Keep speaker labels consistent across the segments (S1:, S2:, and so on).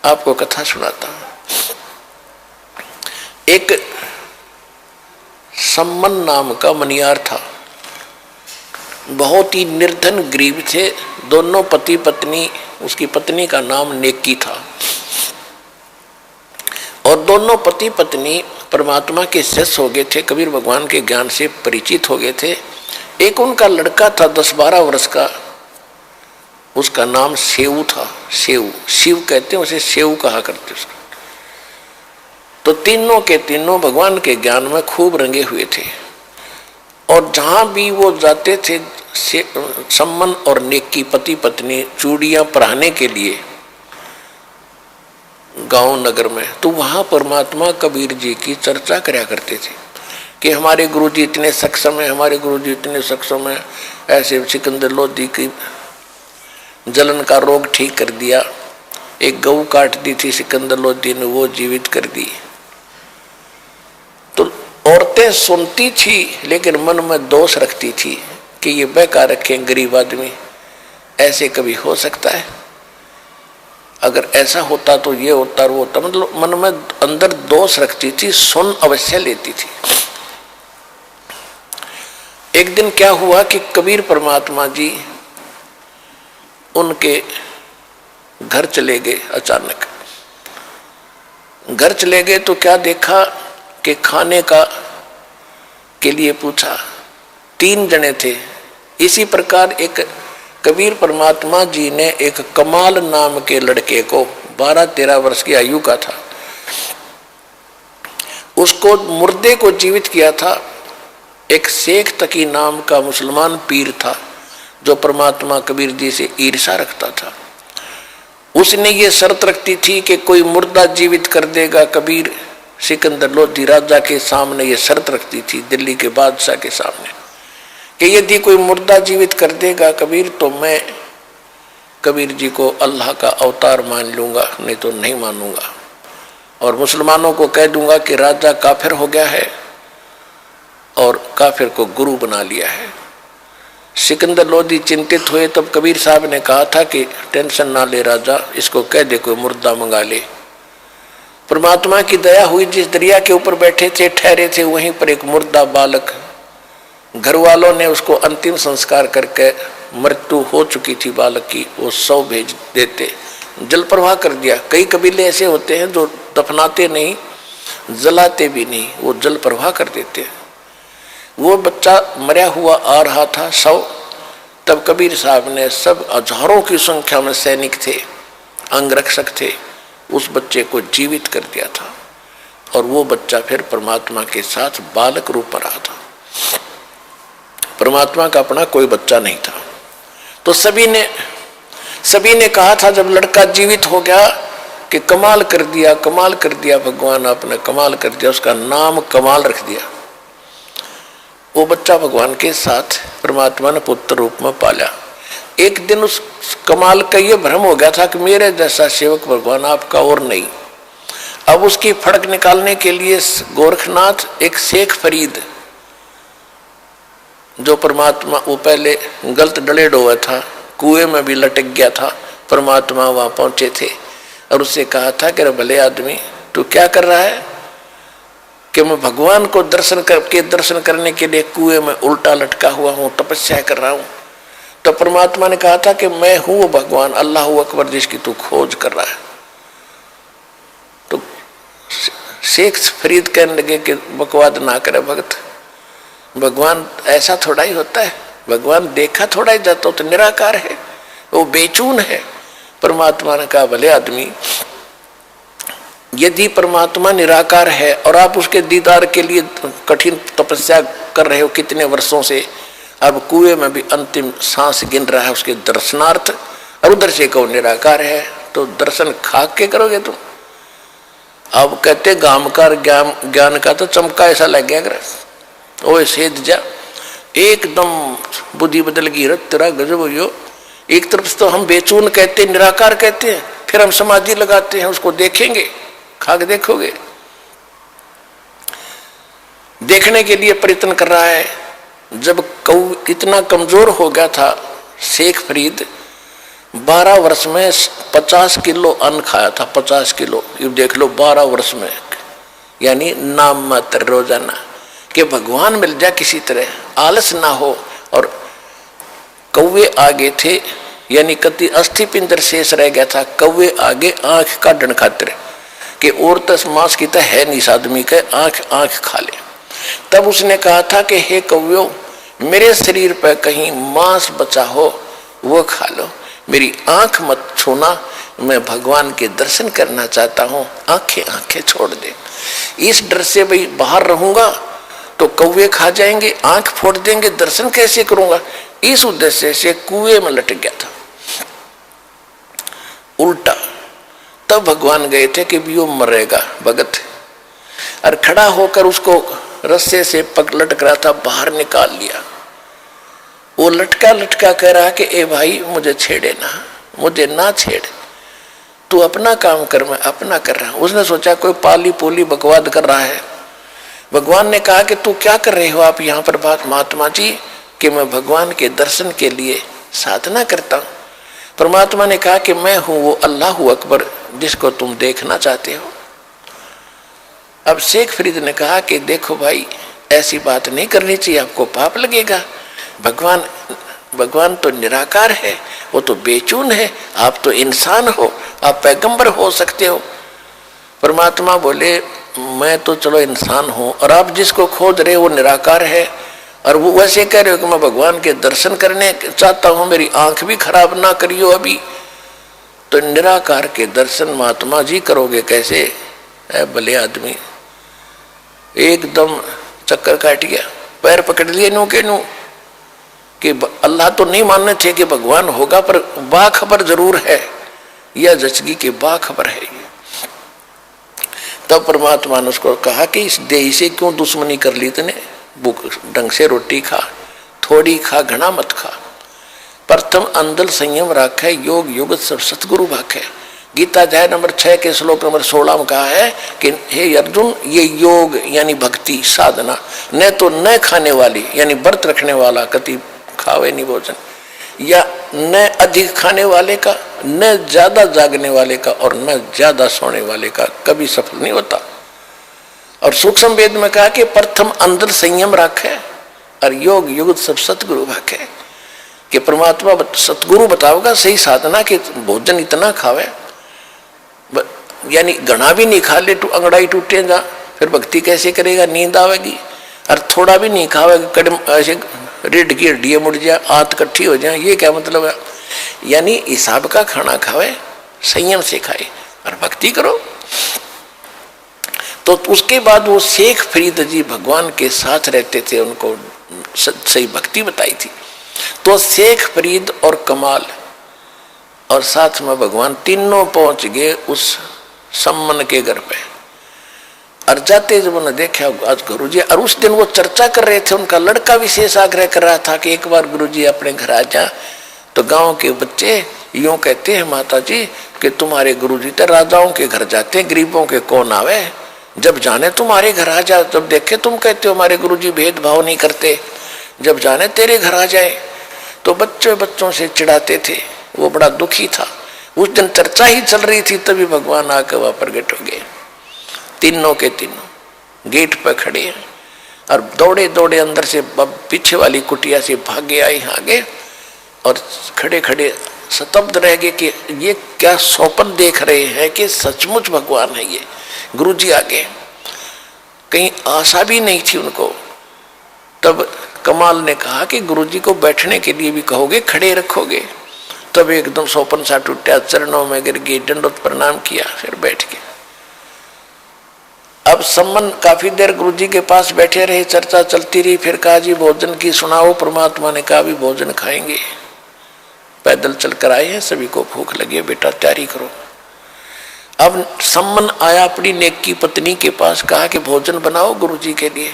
S1: आपको कथा सुनाता हूं। एक सम्मन नाम का मनियार था, बहुत ही निर्धन गरीब थे, दोनों पति पत्नी। उसकी पत्नी का नाम नेकी था और दोनों पति पत्नी परमात्मा के शिष्य हो गए थे, कबीर भगवान के ज्ञान से परिचित हो गए थे। एक उनका लड़का था 10-12 वर्ष का, उसका नाम सेऊ था। सेऊ, शिव कहते हैं उसे, सेऊ कहा करते उसका। तो तीनों के तीनों भगवान के ज्ञान में खूब रंगे हुए थे और जहां भी वो जाते थे सम्मन और नेकी पति पत्नी चूड़ियां पहनाने के लिए गांव नगर में, तो वहां परमात्मा कबीर जी की चर्चा करया करते थे कि हमारे गुरुजी इतने सक्षम है, हमारे गुरुजी इतने सक्षम है। ऐसे सिकंदर लोधी की जलन का रोग ठीक कर दिया, एक गऊ काट दी थी सिकंदर लोधी ने, वो जीवित कर दी। तो औरतें सुनती थी लेकिन मन में दोष रखती थी कि ये बेकार रखे गरीब आदमी, ऐसे कभी हो सकता है? अगर ऐसा होता तो ये होता वो होता, मतलब मन में अंदर दोष रखती थी, सुन अवश्य लेती थी। एक दिन क्या हुआ कि कबीर परमात्मा जी उनके घर चले गए। अचानक घर चले गए तो क्या देखा कि खाने का के लिए पूछा, 3 जने थे। इसी प्रकार एक कबीर परमात्मा जी ने एक कमाल नाम के लड़के को, 12-13 वर्ष की आयु का था, उसको मुर्दे को जीवित किया था। एक शेख तकी नाम का मुसलमान पीर था जो परमात्मा कबीर जी से ईर्षा रखता था। उसने ये शर्त रखती थी कि कोई मुर्दा जीवित कर देगा कबीर सिकंदर लोधी राजा के सामने, ये शर्त रखती थी दिल्ली के बादशाह के सामने कि यदि कोई मुर्दा जीवित कर देगा कबीर तो मैं कबीर जी को अल्लाह का अवतार मान लूंगा, नहीं तो नहीं मानूंगा। और मुसलमानों को कह दूंगा कि राजा काफिर हो गया है और काफिर को गुरु बना लिया है। सिकंदर लोधी चिंतित हुए, तब कबीर साहब ने कहा था कि टेंशन ना ले राजा, इसको कह दे कोई मुर्दा मंगा ले। परमात्मा की दया हुई, जिस दरिया के ऊपर बैठे थे ठहरे थे वहीं पर एक मुर्दा बालक, घर वालों ने उसको अंतिम संस्कार करके, मृत्यु हो चुकी थी बालक की, वो 100 भेज देते, जल प्रवाह कर दिया। कई कबीले ऐसे होते हैं जो दफनाते नहीं, जलाते भी नहीं, वो जल प्रवाह कर देते हैं। वो बच्चा मरा हुआ आ रहा था 100, तब कबीर साहब ने, सब हजारों की संख्या में सैनिक थे, अंगरक्षक थे, उस बच्चे को जीवित कर दिया था और वो बच्चा फिर परमात्मा के साथ बालक रूप में रहा था। परमात्मा का अपना कोई बच्चा नहीं था। तो सभी ने कहा था जब लड़का जीवित हो गया कि कमाल कर दिया, कमाल कर दिया, भगवान आपने कमाल कर दिया, उसका नाम कमाल रख दिया। वो बच्चा भगवान के साथ परमात्मा ने पुत्र रूप में पाला। एक दिन उस कमाल का ये भ्रम हो गया था कि मेरे जैसा सेवक भगवान आपका और नहीं। अब उसकी फड़क निकालने के लिए गोरखनाथ, एक शेख फरीद जो परमात्मा, वो पहले गलत डलेड हुआ था, कुएं में भी लटक गया था, परमात्मा वहां पहुंचे थे और उससे कहा था कि भले आदमी तू क्या कर रहा है? कि मैं भगवान को दर्शन करने के लिए कुएं में उल्टा लटका हुआ हूं, तपस्या कर रहा हूं। तो परमात्मा ने कहा था कि मैं हूं वो भगवान, अल्लाह अकबर, जिसकी तू खोज कर रहा है। तो शेख फरीद कहने लगे कि बकवाद ना करे भगत, भगवान ऐसा थोड़ा ही होता है, भगवान देखा थोड़ा ही जाता, तो निराकार है, वो बेचून है। परमात्मा ने कहा भले आदमी, यदि परमात्मा निराकार है और आप उसके दीदार के लिए कठिन तपस्या कर रहे हो कितने वर्षों से, अब कुएं में भी अंतिम सांस गिन रहा है उसके दर्शनार्थ, और उधर से कहो निराकार है, तो दर्शन खाक के करोगे तुम? अब कहते गामकार ज्ञान का तो चमका ऐसा लग गया, अगर ओ सेध जा, एकदम बुद्धि बदल गई, तेरा गजब हो गयो। एक तरफ तो हम बेचून कहते, निराकार कहते हैं, फिर हम समाधि लगाते हैं, उसको देखेंगे, खाक देखोगे, देखने के लिए प्रयत्न कर रहा है। जब कऊ इतना कमजोर हो गया था शेख फरीद, 12 वर्ष में 50 किलो अन्न खाया था, 50 किलो। ये देख लो 12 वर्ष में, यानी नाम मात्र रोजाना, कि भगवान मिल जाए किसी तरह, आलस ना हो। और कौवे आगे थे, यानी कति अस्थि पिंजर शेष रह गया था, कौवे आगे आंख काटने खातिर कि और तस मांस की तो है नहीं आदमी के, आंख आंख खा ले। तब उसने कहा था कि हे कौव्यो, मेरे शरीर पर कहीं मांस बचा हो वो खा लो, मेरी आंख मत छूना, मैं भगवान के दर्शन करना चाहता हूं, आंखें आंखें छोड़ दे। इस डर से भाई बाहर रहूंगा तो कौवे खा जाएंगे, आंख फोड़ देंगे, दर्शन कैसे करूंगा, इस उद्देश्य से कुएं में लटक गया था उल्टा। तब भगवान गए थे कि भी वो मरेगा भगत, और खड़ा होकर उसको रस्से से पग लटक रहा था, बाहर निकाल लिया। वो लटका लटका कह रहा कि ए भाई मुझे छेड़े ना, मुझे ना छेड़, तू अपना काम कर, मैं अपना कर रहा हूं। उसने सोचा कोई पाली पोली बकवाद कर रहा है। भगवान ने कहा कि तू क्या कर रहे हो आप यहाँ पर बात महात्मा जी, कि मैं भगवान के दर्शन के लिए साधना करता हूँ। परमात्मा ने कहा कि मैं हूं वो अल्लाह अकबर जिसको तुम देखना चाहते हो। अब शेख फरीद ने कहा कि देखो भाई, ऐसी बात नहीं करनी चाहिए, आपको पाप लगेगा। भगवान तो निराकार है, वो तो बेचून है, आप तो इंसान हो, आप पैगंबर हो सकते हो। परमात्मा बोले मैं तो चलो इंसान हूं, और आप जिसको खोज रहे वो निराकार है, और वो वैसे कह रहे हो कि मैं भगवान के दर्शन करने चाहता हूं, मेरी आंख भी खराब ना करियो अभी। तो निराकार के दर्शन महात्मा जी करोगे कैसे? भले आदमी एकदम चक्कर काट गया, पैर पकड़ लिए नू के नू कि अल्लाह तो नहीं मानने थे कि भगवान होगा, पर बाखबर जरूर है, यह जचगी के बाखबर है। तब परमात्मा ने उसको कहा कि इस देही से क्यों दुश्मनी कर ली तूने, भूख ढंग से रोटी खा, थोड़ी खा, घना मत खा। प्रथम अंदल संयम राखे, योग युग सब सतगुरु भाखे। गीता अध्याय नंबर 6 के श्लोक नंबर 16 में कहा है कि हे अर्जुन, ये योग यानी भक्ति साधना, न तो न खाने वाली यानी व्रत रखने वाला कति खावे नहीं भोजन, या न अधिक खाने वाले का, न ज्यादा जागने वाले का, और न ज्यादा सोने वाले का कभी सफल नहीं होता। और सूक्ष्म वेद में कहा कि प्रथम अंदर संयम रखे, और योग युग सब सतगुरु भाखे, कि परमात्मा सतगुरु बताओगा सही साधना कि भोजन इतना खावे, यानी घना भी नहीं खा ले तो अंगड़ाई टूटे जा, फिर भक्ति कैसे करेगा, नींद आवेगी। और थोड़ा भी नहीं खावेगा, कदम ऐसे रीढ़ की हड्डियां मुड़ जाए, आंत इकट्ठी हो जाए, ये क्या मतलब है? यानी हिसाब का खाना खावे, संयम से खाए और भक्ति करो। तो उसके बाद वो शेख फरीद जी भगवान के साथ रहते थे, उनको सही भक्ति बताई थी। तो शेख फरीद और कमाल और साथ में भगवान तीनों पहुंच गए उस सम्मन के घर पे। और जाते जब उन्होंने देखा आज गुरुजी, और उस दिन वो चर्चा कर रहे थे, उनका लड़का विशेष आग्रह कर रहा था कि एक बार गुरुजी अपने घर आ जा। तो गांव के बच्चे यूं कहते हैं माता जी कि तुम्हारे गुरुजी तो राजाओं के घर जाते हैं, गरीबों के कौन आवे, जब जाने तुम्हारे घर आ जा। जब देखे तुम कहते हो हमारे गुरुजी भेदभाव नहीं करते, जब जाने तेरे घर आ जाए। तो बच्चों से चिढ़ाते थे, वो बड़ा दुखी था। उस दिन चर्चा ही चल रही थी, तभी भगवान आकर वहां प्रकट हो गए। तीनों के तीनों गेट पर खड़े हैं, और दौड़े दौड़े अंदर से पीछे वाली कुटिया से भागे आए आगे, और खड़े खड़े स्तब्ध रह गए कि ये क्या स्वप्न देख रहे हैं कि सचमुच भगवान है ये। गुरुजी आगे, कहीं आशा भी नहीं थी उनको। तब कमाल ने कहा कि गुरुजी को बैठने के लिए भी कहोगे, खड़े रखोगे? तब एकदम स्वप्न सा टूटा, चरणों में गिर गए, दंडवत प्रणाम किया, फिर बैठ गए। अब सम्मन काफी देर गुरुजी के पास बैठे रहे, चर्चा चलती रही। फिर कहा जी भोजन की सुनाओ। परमात्मा ने कहा भी भोजन खाएंगे, पैदल चलकर आए हैं, सभी को भूख लगी है, बेटा तैयारी करो। अब सम्मन आया अपनी नेक की पत्नी के पास, कहा कि भोजन बनाओ गुरुजी के लिए,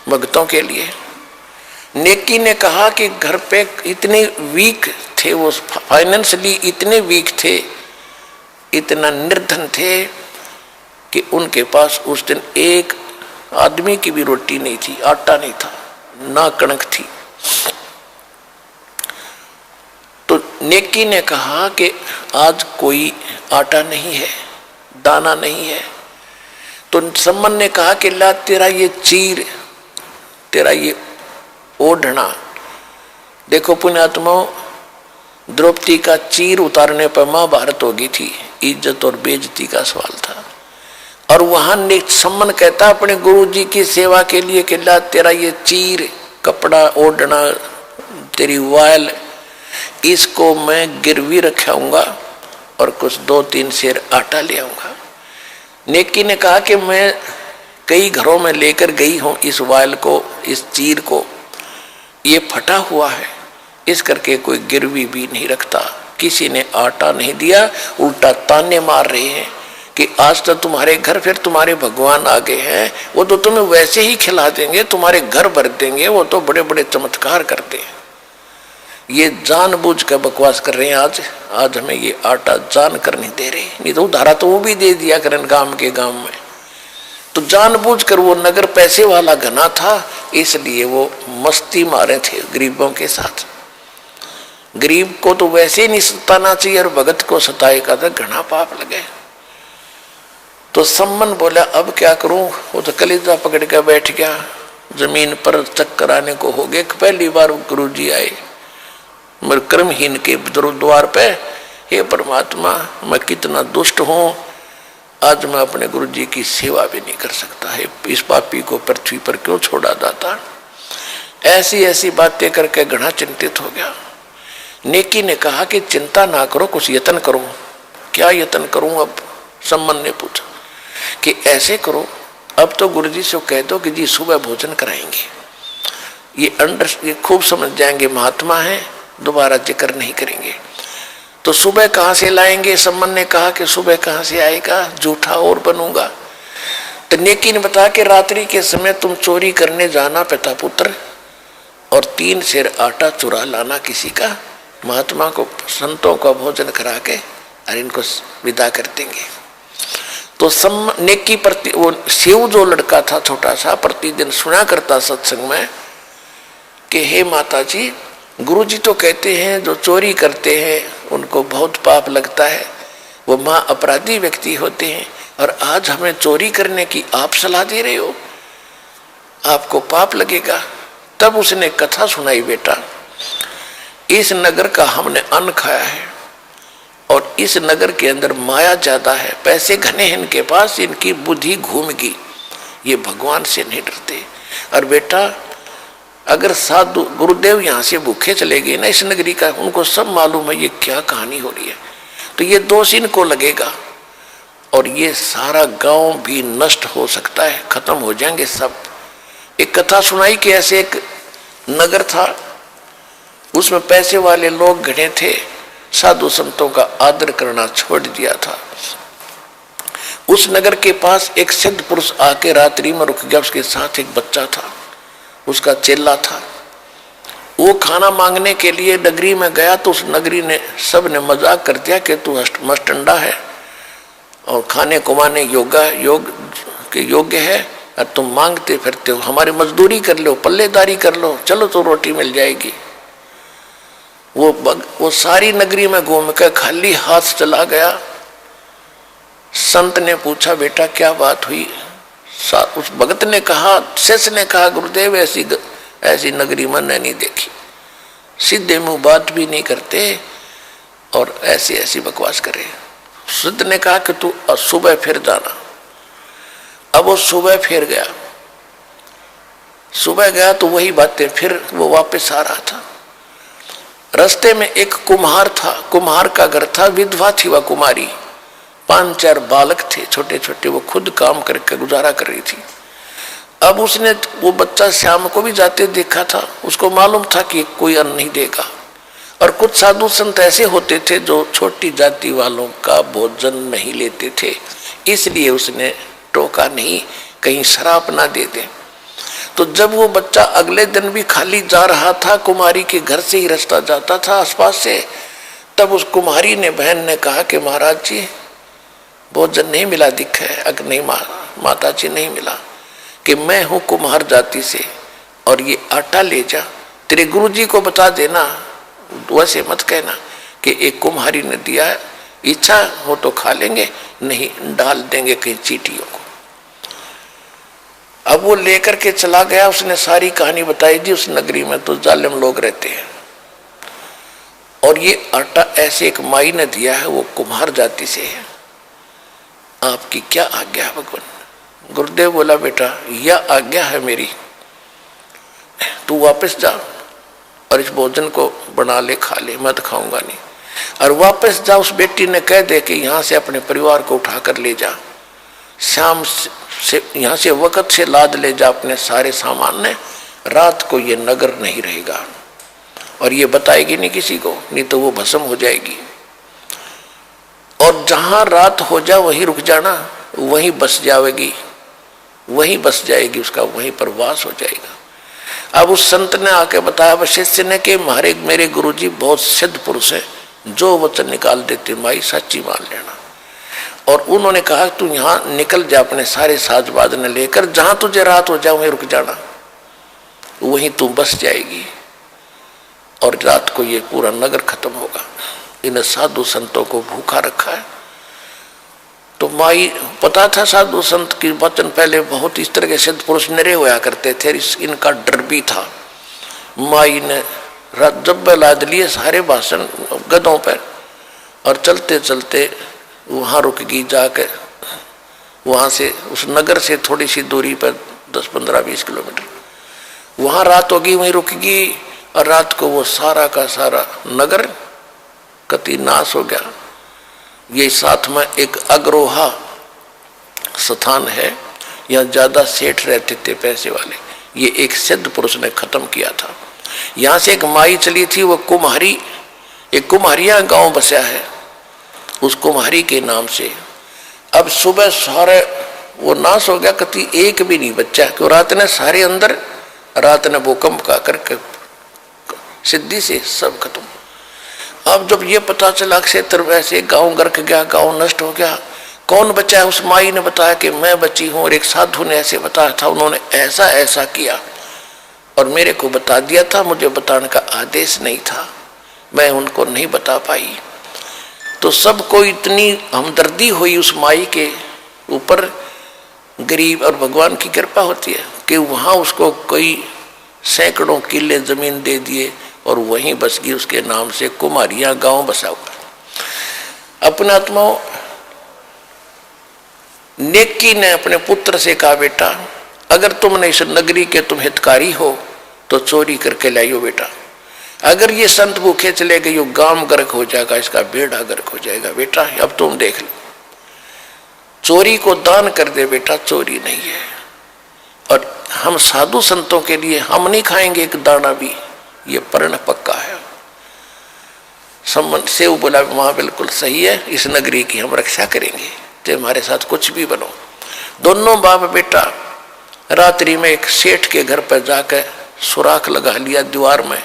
S1: भक्तों के लिए। नेकी ने कहा कि घर पे इतने वीक थे, वो फाइनेंशियली इतने वीक थे, इतना निर्धन थे कि उनके पास उस दिन एक आदमी की भी रोटी नहीं थी, आटा नहीं था, ना कणक थी। तो नेकी ने कहा कि आज कोई आटा नहीं है, दाना नहीं है। तो सम्मन ने कहा कि ला तेरा ये चीर, तेरा ये ओढ़ना। देखो पुण्यात्माओं, द्रौपदी का चीर उतारने पर महाभारत हो गई थी, इज्जत और बेइज्जती का सवाल था। और वहां सम्मन कहता अपने गुरु जी की सेवा के लिए कि ला तेरा ये चीर, कपड़ा ओढ़ना, तेरी वायल, इसको मैं गिरवी रखाऊंगा और कुछ 2-3 सेर आटा ले आऊंगा। नेकी ने कहा कि मैं कई घरों में लेकर गई हूं इस वायल को, इस चीर को, ये फटा हुआ है, इस करके कोई गिरवी भी नहीं रखता। किसी ने आटा नहीं दिया, उल्टा ताने मार रहे हैं कि आज तो तुम्हारे घर फिर तुम्हारे भगवान आ गए हैं, वो तो तुम्हें वैसे ही खिला देंगे, तुम्हारे घर भर देंगे, वो तो बड़े बड़े चमत्कार करते हैं। ये जानबूझ कर बकवास कर रहे हैं। आज हमें ये आटा जान कर नहीं दे रहे, नहीं तो उधारा तो वो भी दे दिया करें गांव के गांव में। तो जानबूझ कर, वो नगर पैसे वाला घना था, इसलिए वो मस्ती मारे थे गरीबों के साथ। गरीब को तो वैसे ही नहीं सताना चाहिए और भगत को सताएगा तो घना पाप लगे। तो सम्मन बोला अब क्या करूं, वो तो कलेजा पकड़ के बैठ गया। जमीन पर चक्कर आने को हो गए। पहली बार गुरु जी आए मेरे कर्महीन के द्वार पे, हे परमात्मा मैं कितना दुष्ट हूं, आज मैं अपने गुरु जी की सेवा भी नहीं कर सकता है, इस पापी को पृथ्वी पर क्यों छोड़ा जाता। ऐसी ऐसी बातें करके घना चिंतित हो गया। नेकी ने कहा कि चिंता ना करो, कुछ यत्न करो। क्या यत्न करूं अब, सम्मन ने पूछा। कि ऐसे करो, अब तो गुरु जी से कह दो कि जी सुबह भोजन कराएंगे, ये खूब समझ जाएंगे, महात्मा है, दोबारा जिक्र नहीं करेंगे। तो सुबह कहाँ से लाएंगे, सम्मन ने कहा कि सुबह कहाँ से आएगा, झूठा और बनूंगा। तो नेकी ने बताया कि रात्रि के समय तुम चोरी करने जाना पिता पुत्र, और 3 सेर आटा चुरा लाना किसी का, महात्मा को संतों का भोजन करा के और इनको विदा कर देंगे। तो नेकी प्रति वो शिव जो लड़का था छोटा सा, प्रतिदिन सुना करता सत्संग में कि हे माता जी, गुरु जी तो कहते हैं जो चोरी करते हैं उनको बहुत पाप लगता है, वो माँ अपराधी व्यक्ति होते हैं, और आज हमें चोरी करने की आप सलाह दे रहे हो, आपको पाप लगेगा। तब उसने कथा सुनाई, बेटा इस नगर का हमने अन्न खाया है और इस नगर के अंदर माया ज्यादा है, पैसे घने हैं इनके पास, इनकी बुद्धि घूम गई, ये भगवान से नहीं डरते। और बेटा अगर साधु गुरुदेव यहाँ से भूखे चले गए ना इस नगरी का, उनको सब मालूम है ये क्या कहानी हो रही है, तो ये दोष इनको लगेगा और ये सारा गांव भी नष्ट हो सकता है, खत्म हो जाएंगे सब। एक कथा सुनाई कि ऐसे एक नगर था, उसमें पैसे वाले लोग घने थे, साधु संतों का आदर करना छोड़ दिया था। उस नगर के पास एक सिद्ध पुरुष आके रात्रि में रुक गया, उसके साथ एक बच्चा था, उसका चेला था। वो खाना मांगने के लिए नगरी में गया तो उस नगरी ने सब ने मजाक कर दिया कि तू मस्टंडा है और खाने कुमाने योग के योग्य है, और तुम मांगते फिरते हो, हमारी मजदूरी कर लो, पल्लेदारी कर लो, चलो तो रोटी मिल जाएगी। वो सारी नगरी में घूम कर खाली हाथ चला गया। संत ने पूछा बेटा क्या बात हुई, उस भगत ने कहा, शिष्य ने कहा गुरुदेव ऐसी नगरी मैंने नहीं देखी, सीधे मुंह बात भी नहीं करते और ऐसी ऐसी बकवास करे। सिद्ध ने कहा कि तू सुबह फिर जाना। अब वो सुबह फिर गया, सुबह गया तो वही बातें, फिर वो वापस आ रहा था। रास्ते में एक कुम्हार था, कुम्हार का घर था, विधवा थी वह कुमारी, 5-4 बालक थे छोटे छोटे, वो खुद काम करके गुजारा कर रही थी। अब उसने वो बच्चा श्याम को भी जाते देखा था, उसको मालूम था कि कोई अन्न नहीं देगा। और कुछ साधु संत ऐसे होते थे जो छोटी जाति वालों का भोजन नहीं लेते थे, इसलिए उसने टोका नहीं कहीं शराब ना दे दे। तो जब वो बच्चा अगले दिन भी खाली जा रहा था, कुमारी के घर से ही रास्ता जाता था आसपास से, तब उस कुमारी ने बहन ने कहा कि महाराज जी भोजन नहीं मिला दिखा है। अगर नहीं माता जी नहीं मिला कि मैं हूँ कुम्हार जाति से और ये आटा ले जा, तेरे गुरुजी को बता देना, वैसे मत कहना कि एक कुम्हारी ने दिया है, इच्छा हो तो खा लेंगे, नहीं डाल देंगे कहीं चींटियों को। अब वो लेकर के चला गया, उसने सारी कहानी बताई दी। उस नगरी में तो जालिम लोग रहते हैं, और ये आटा ऐसे एक माई ने दिया है, वो कुम्हार जाति से है, आपकी क्या आज्ञा है भगवान। गुरुदेव बोला, बेटा यह आज्ञा है मेरी, तू वापस जा और इस भोजन को बना ले, खा ले, मैं तो खाऊंगा नहीं। और वापस जा, उस बेटी ने कह दे कि यहाँ से अपने परिवार को उठाकर ले जा, शाम से यहाँ से वक्त से लाद ले जा अपने सारे सामान ने, रात को ये नगर नहीं रहेगा। और ये बताएगी नहीं किसी को, नहीं तो वो भस्म हो जाएगी। और जहां रात हो जा वहीं रुक जाना, वहीं बस जाएगी, वहीं बस जाएगी, उसका वहीं पर वास हो जाएगा। अब उस संत ने आके बताया वशिष्ठ ने कि मेरे गुरुजी बहुत सिद्ध पुरुष है, जो वचन निकाल देते माई सच्ची मान लेना। और उन्होंने कहा तू यहाँ निकल जा अपने सारे साजबाज ने लेकर, जहां तुझे रात हो जा वहीं रुक जाना, वहीं तू बस जाएगी और रात को ये पूरा नगर खत्म होगा। इन साधु संतों को भूखा रखा है। तो माई पता था साधु संत की वचन पहले बहुत इस तरह के सिद्ध पुरुष निरे होया करते थे, इनका डर भी था। माई ने जब लाद लिए सारे भाषण गधों पर, और चलते चलते वहाँ रुक गई, जाकर वहाँ से उस नगर से थोड़ी सी दूरी पर 10-15-20 किलोमीटर, वहाँ रात होगी, वहीं रुक गई। और रात को वो सारा का सारा नगर कति नाश हो गया। ये साथ में एक अग्रोहा स्थान है, यहाँ ज्यादा सेठ रहते थे पैसे वाले, ये एक सिद्ध पुरुष ने खत्म किया था। यहाँ से एक माई चली थी, वो कुम्हारी, एक कुम्हारिया गांव बसा है, उस कुम्हारी के नाम से। अब सुबह सारे वो नाश हो गया, कति एक भी नहीं बच्चा, क्यों रात ने सारे अंदर, रात ने भूकंप का करके सिद्धि से सब खत्म। अब जब ये पता चला क्षेत्र वैसे गांव गर्क गया, गांव नष्ट हो गया, कौन बचा है? उस माई ने बताया कि मैं बची हूं, और एक साधु ने ऐसे बताया था, उन्होंने ऐसा ऐसा किया और मेरे को बता दिया था, मुझे बताने का आदेश नहीं था, मैं उनको नहीं बता पाई। तो सबको इतनी हमदर्दी हुई उस माई के ऊपर, गरीब और भगवान की कृपा होती है कि वहाँ उसको कोई सैकड़ों किले जमीन दे दिए और वहीं बस गई, उसके नाम से कुमारिया गांव बसा हुआ। अपने आत्माओं, नेकी ने अपने पुत्र से कहा, बेटा अगर तुमने इस नगरी के तुम हितकारी हो तो चोरी करके लाइयो बेटा, अगर ये संत भूखे चले गए, गांव गर्क हो जाएगा, इसका बेड़ा गर्क हो जाएगा। बेटा अब तुम देख लो, चोरी को दान कर दे बेटा, चोरी नहीं है। और हम साधु संतों के लिए हम नहीं खाएंगे एक दाना भी, ये प्रण पक्का है। संबंध से वो बोला, वहां बिल्कुल सही है, इस नगरी की हम रक्षा करेंगे, तो हमारे साथ कुछ भी बनो। दोनों बाप बेटा रात्रि में एक सेठ के घर पर जाकर सुराख लगा लिया दीवार में,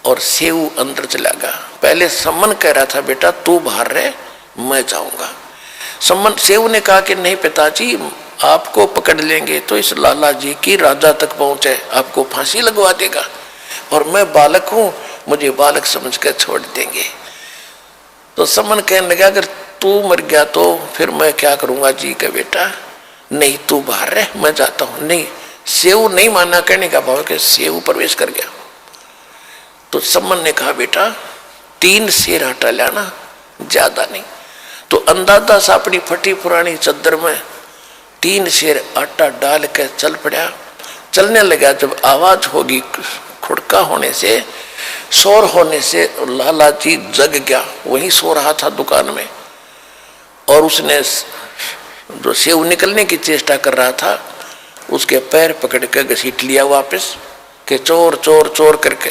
S1: और सेऊ अंदर चला गया। पहले सम्मन कह रहा था, बेटा तू बाहर रहे, मैं जाऊंगा। सम्मन सेऊ ने कहा कि नहीं पिताजी, आपको पकड़ लेंगे तो इस लाला जी की राजा तक पहुंचे, आपको फांसी लगवा देगा, और मैं बालक हूं, मुझे बालक समझ कर छोड़ देंगे। तो सम्मन कहने लगा, अगर तू मर गया तो फिर मैं क्या करूंगा जी का बेटा, नहीं तू बाहर रह, मैं जाता हूं। नहीं, सेऊ नहीं माना, कहने का भाव कि सेऊ प्रवेश कर गया। तो सम्मन ने कहा, बेटा 3 सेर आटा लाना, ज्यादा नहीं। तो अंदाजा सा अपनी फटी पुरानी चद्दर में 3 सेर आटा डाल के चल पड़ा। चलने लगा, जब आवाज होगी खुड़का होने से, शोर होने से, लाला जी जग गया, वहीं सो रहा था दुकान में, और उसने जो सेव निकलने की चेष्टा कर रहा था, उसके पैर पकड़ के घसीट लिया वापस के चोर चोर चोर करके।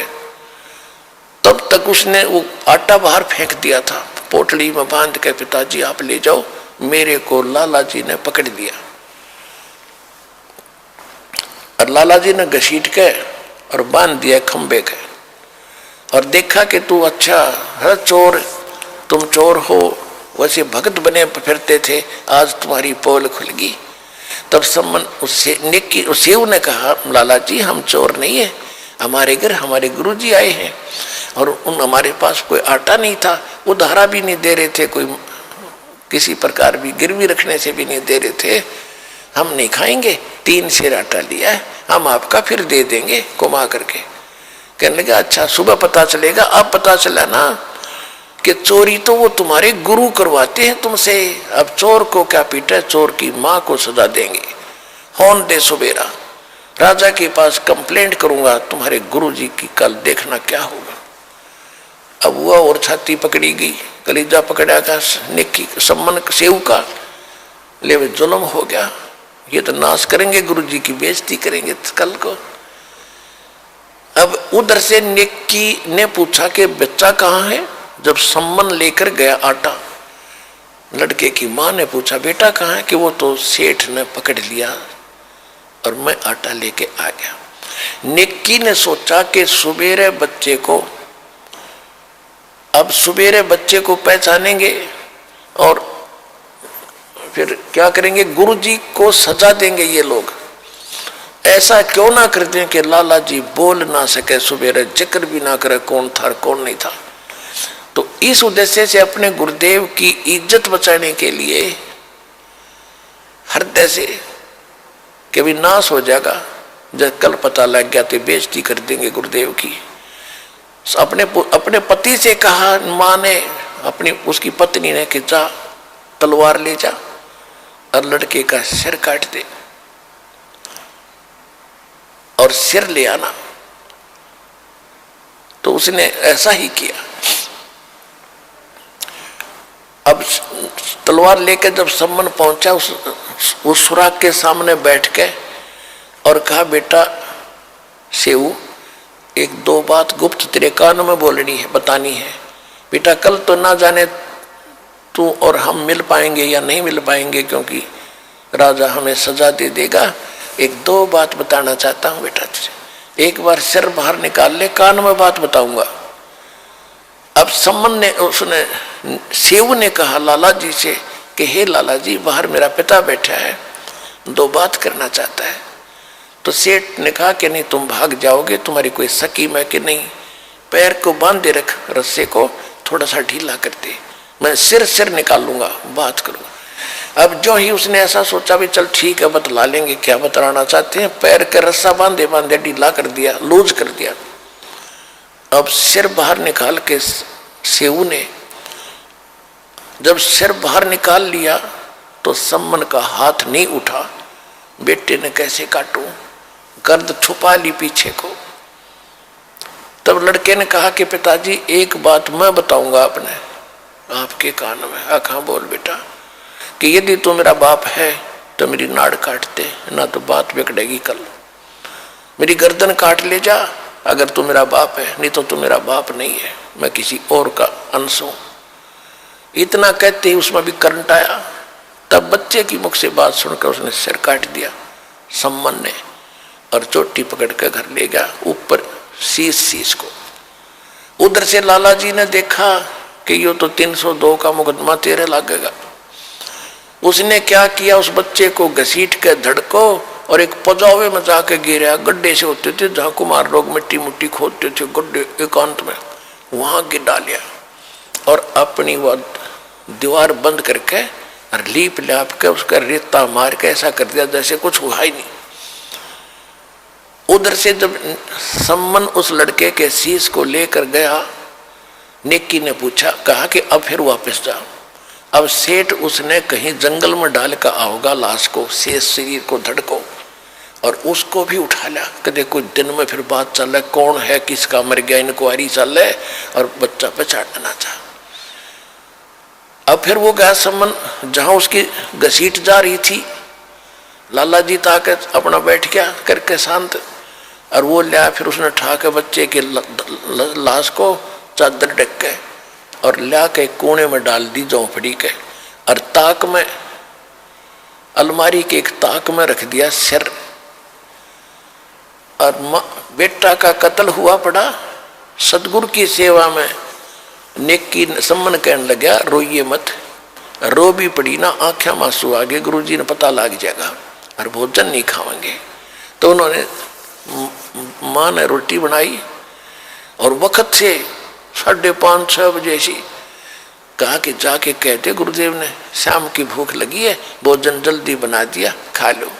S1: तब तक उसने वो आटा बाहर फेंक दिया था, पोटली में बांध के, पिताजी आप ले जाओ, मेरे को लाला जी ने पकड़ लिया। और लाला जी ने घसीट के और बांध दिया खंबे के, और देखा कि तू अच्छा है चोर, तुम चोर हो, वैसे भक्त बने फिरते थे, आज तुम्हारी पोल खुल गई। तब सम्मन उससे नेकी सेव ने कहा, लाला जी हम चोर नहीं है, हमारे घर हमारे गुरुजी आए हैं, और हमारे पास कोई आटा नहीं था, उधारा भी नहीं दे रहे थे, कोई किसी प्रकार भी गिरवी रखने से भी नहीं दे रहे थे। हम नहीं खाएंगे, 3 सेर आटा लिया है, हम आपका फिर दे देंगे कुमा करके। कहने लगा अच्छा सुबह पता चलेगा। अब पता चला ना कि चोरी तो वो तुम्हारे गुरु करवाते हैं तुमसे, अब चोर को क्या पीटा, चोर की माँ को सजा देंगे। होन दे सुबेरा, राजा के पास कंप्लेंट करूंगा तुम्हारे गुरुजी की, कल देखना क्या होगा। अब हुआ और छाती पकड़ी गई, कलीजा पकड़ा का निक्की सम्मन सेव का, ले जुल्म हो गया, ये तो नाश करेंगे, गुरुजी की बेइज्जती करेंगे कल को। अब उधर से निक्की ने पूछा कि बच्चा कहाँ है। जब सम्मन लेकर गया आटा, लड़के की माँ ने पूछा बेटा कहाँ है, कि वो तो सेठ ने पकड़ लिया और मैं आटा लेके आ गया। निक्की ने सोचा कि सुबेरे बच्चे को, अब सुबेरे बच्चे को पहचानेंगे और फिर क्या करेंगे, गुरुजी को सजा देंगे ये लोग। ऐसा क्यों ना कर दें कि लाला जी बोल ना सके, सुबेरे जिक्र भी ना करे कौन था कौन नहीं था। तो इस उद्देश्य से अपने गुरुदेव की इज्जत बचाने के लिए हृदय से कि भी नाश हो जाएगा, जब कल पता लग गया तो बेइज्जती कर देंगे गुरुदेव की। अपने पति से कहा माँ ने, अपनी उसकी पत्नी ने कि जा तलवार ले जा और लड़के का सिर काट दे और सिर ले आना। तो उसने ऐसा ही किया। अब तलवार लेकर जब सम्मन पहुंचा, उस सुराग के सामने बैठ के और कहा बेटा सेऊ, एक दो बात गुप्त तेरे कान में बोलनी है, बतानी है। बेटा कल तो ना जाने तू और हम मिल पाएंगे या नहीं मिल पाएंगे, क्योंकि राजा हमें सजा दे देगा। एक दो बात बताना चाहता हूं बेटा तुझे, एक बार सिर बाहर निकाल ले, कान में बात बताऊंगा। अब सम्मन ने, उसने सेऊ ने कहा लाला जी से कि हे लाला जी, बाहर मेरा पिता बैठा है, दो बात करना चाहता है। तो सेठ ने कहा कि नहीं तुम भाग जाओगे, तुम्हारी कोई सकीम है कि नहीं, पैर को बांधे रख, रस्से को थोड़ा सा ढीला कर दे, मैं सिर निकाल लूंगा, बात करूंगा। अब जो ही उसने ऐसा सोचा भी चल ठीक है बतला लेंगे क्या बतलाना चाहते हैं, पैर का रस्सा बांधे बांधे ढीला कर दिया, लूज कर दिया। अब सिर बाहर निकाल के सेऊ ने जब सिर बाहर निकाल लिया तो सम्मन का हाथ नहीं उठा। बेटे ने कैसे काटूं, गर्द छुपा ली पीछे को। तब लड़के ने कहा कि पिताजी एक बात मैं बताऊंगा अपने आपके कान में। आखा बोल बेटा, कि यदि तू मेरा बाप है तो मेरी नाड़ काट दे, ना तो बात बिगड़ेगी कल। मेरी गर्दन काट ले जा अगर तू मेरा बाप है, नहीं तो तू मेरा बाप नहीं है, मैं किसी और का अंश हूं। इतना कहते ही उसमें भी करंट आया। तब बच्चे की मुख से बात सुनकर उसने सिर काट दिया सम्मन ने, और चोटी पकड़ कर घर ले गया, ऊपर शीश को। उधर से लाला जी ने देखा कि ये तो 302 का मुकदमा तेरे लगेगा। उसने क्या किया, उस बच्चे को घसीट के धड़को और एक पजावे में जाके गिरा। गड्ढे से होते थे जहाँ कुमार लोग मिट्टी मुट्टी खोदते थे, गड्ढे एकांत में, वहां गिर डालिया और अपनी वह दीवार बंद करके और लीप लाप के उसका रेता मार के ऐसा कर दिया जैसे कुछ हुआ ही नहीं। उधर से जब सम्मन उस लड़के के शीश को लेकर गया, निक्की ने पूछा, कहा कि अब फिर वापस जाओ। अब सेठ उसने कहीं जंगल में डाल कर आओगा लाश को, शेष शरीर को धड़को, और उसको भी उठा लिया। कदे कुछ दिन में फिर बात चल रहा कौन है किसका मर गया, इंक्वायरी चल रहा है और बच्चा पहचानना चाह। अब फिर वो गया सम्मन जहां उसकी घसीट जा रही थी। लाला जी ताके अपना बैठ गया करके शांत, और वो लिया फिर उसने ठा के बच्चे के लाश को चादर ढक के और ला के कोने में डाल दी झोंपड़ी के, और ताक में, अलमारी के एक ताक में रख दिया सिर। और बेटा का कत्ल हुआ पड़ा सतगुरु की सेवा में। नेकी सम्मन कहने लगा रोइए मत, रो भी पड़ी ना आंखें मांसू आगे, गुरुजी ने पता लग जाएगा और भोजन नहीं खाएंगे। तो उन्होंने माँ ने रोटी बनाई और वक्त से 5:30-6 बजे सी। कहा कि जाके कहते गुरुदेव ने शाम की भूख लगी है, भोजन जल्दी बना दिया, खा लो।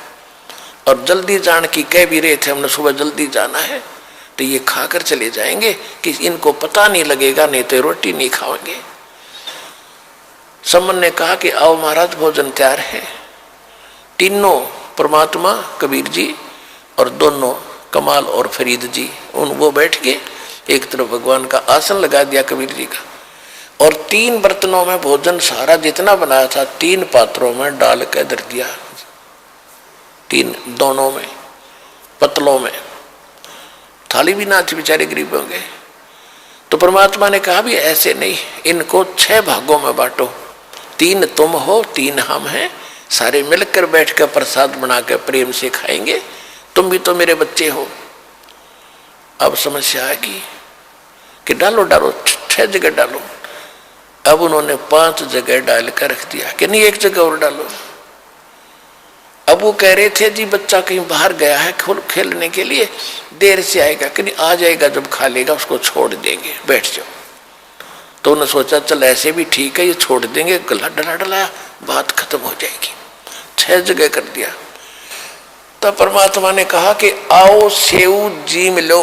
S1: और जल्दी जान की कह भी रहे थे, हमने सुबह जल्दी जाना है, तो ये खाकर चले जाएंगे कि इनको पता नहीं लगेगा, नहीं तो रोटी नहीं खाएंगे। समन ने कहा कि आओ महाराज, भोजन तैयार है। तीनों परमात्मा कबीर जी और दोनों कमाल और फरीद जी वो बैठ के एक तरफ भगवान का आसन लगा दिया कबीर जी का, और 3 बर्तनों में भोजन सारा जितना बनाया था 3 पात्रों में डाल के धर दिया, 3 दोनों में पतलों में। थाली भी ना थी, बेचारे गरीब होंगे। तो परमात्मा ने कहा भी ऐसे नहीं, इनको 6 भागों में बांटो, 3 तुम हो, 3 हम हैं, सारे मिलकर बैठकर प्रसाद बनाकर प्रेम से खाएंगे, तुम भी तो मेरे बच्चे हो। अब समस्या आएगी कि डालो डालो, 6 जगह डालो। अब उन्होंने 5 जगह डाल कर रख दिया कि नहीं 1 जगह और डालो। अब वो कह रहे थे जी बच्चा कहीं बाहर गया है खेलने के लिए, देर से आएगा, कि नहीं आ जाएगा, जब खा लेगा उसको छोड़ देंगे, बैठ जाओ। तो उन्होंने सोचा चल ऐसे भी ठीक है, ये छोड़ देंगे, गला डला डलाया, बात खत्म हो जाएगी। 6 जगह कर दिया। तब परमात्मा ने कहा कि आओ सेऊ जीम लो,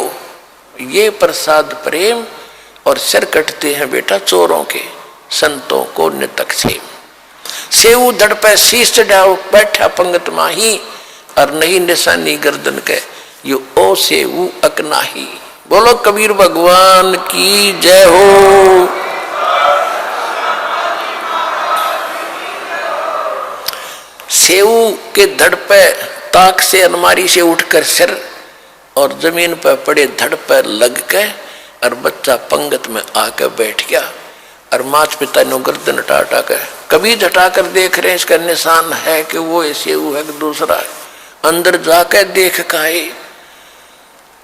S1: ये प्रसाद प्रेम और सिर कटते हैं बेटा चोरों के, संतों को नितक से। सेऊ धड़ पे शीश चढ़ाओ, बैठा पंगत माही, और नहीं निशानी गर्दन के, यो ओ सेऊ अकनाही। बोलो कबीर भगवान की जय हो। सेऊ के धड़ पे ताक से अलमारी से उठकर सिर और जमीन पर पड़े धड़ पर लग के, और बच्चा पंगत में आकर बैठ गया, और माता पिता ने गर्दन हटा कर कभी हटा कर देख रहे हैं इसका निशान है कि वो ऐसे है कि दूसरा है। अंदर जाकर देख काहे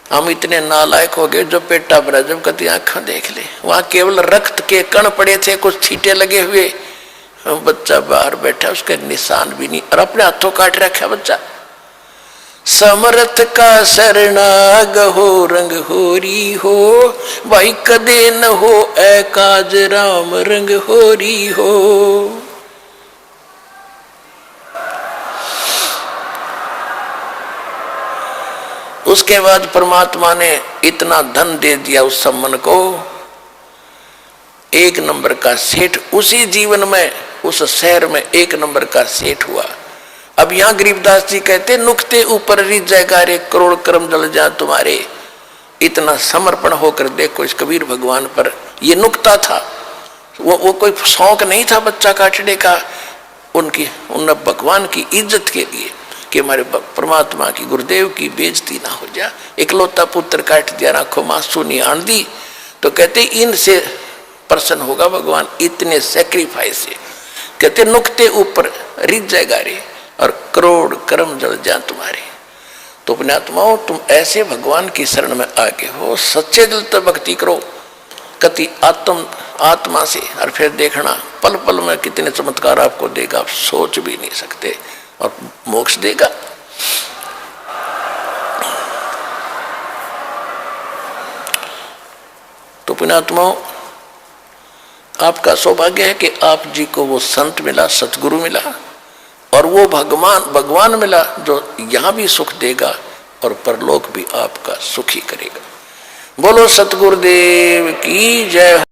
S1: हम इतने नालायक हो गए जो पेटा भरा, जब कभी आंखें देख ले वहां केवल रक्त के कण पड़े थे, कुछ छींटे लगे हुए, बच्चा बाहर बैठा, उसके निशान भी नहीं, और अपने हाथों काट रखा बच्चा। समर्थ का शरणाग हो रंग होरी हो, भाई कदे न हो ऐ काज राम रंग होरी हो। उसके बाद परमात्मा ने इतना धन दे दिया उस सम्मन को, 1 नंबर का सेठ उसी जीवन में, उस शहर में 1 नंबर का सेठ हुआ। अब यहां गरीबदास जी कहते नुक्ते ऊपर रिज जाएगा रे, करोड़ कर्म जल जा तुम्हारे। इतना समर्पण होकर देखो इस कबीर भगवान पर, ये नुक्ता था, वो कोई शौक नहीं था बच्चा काटने का, उन भगवान की इज्जत के लिए कि हमारे परमात्मा की गुरुदेव की बेइज्जती ना हो जा। इकलौता पुत्र काट दिया, आंखों मांसू नहीं आन दी, तो कहते इनसे प्रसन्न होगा भगवान, इतने सेक्रीफाइस से। कहते नुक्ते ऊपर रिज जाएगा रे और करोड़ कर्म जल जा तुम्हारे। तो अपने आत्माओं तुम ऐसे भगवान की शरण में आगे हो, सच्चे दिल से भक्ति करो कति आत्मा से, और फिर देखना पल पल में कितने चमत्कार आपको देगा, आप सोच भी नहीं सकते, और मोक्ष देगा। तो अपने आत्माओं आपका सौभाग्य है कि आप जी को वो संत मिला, सतगुरु मिला, और वो भगवान मिला जो यहां भी सुख देगा और परलोक भी आपका सुखी करेगा। बोलो सतगुरुदेव की जय।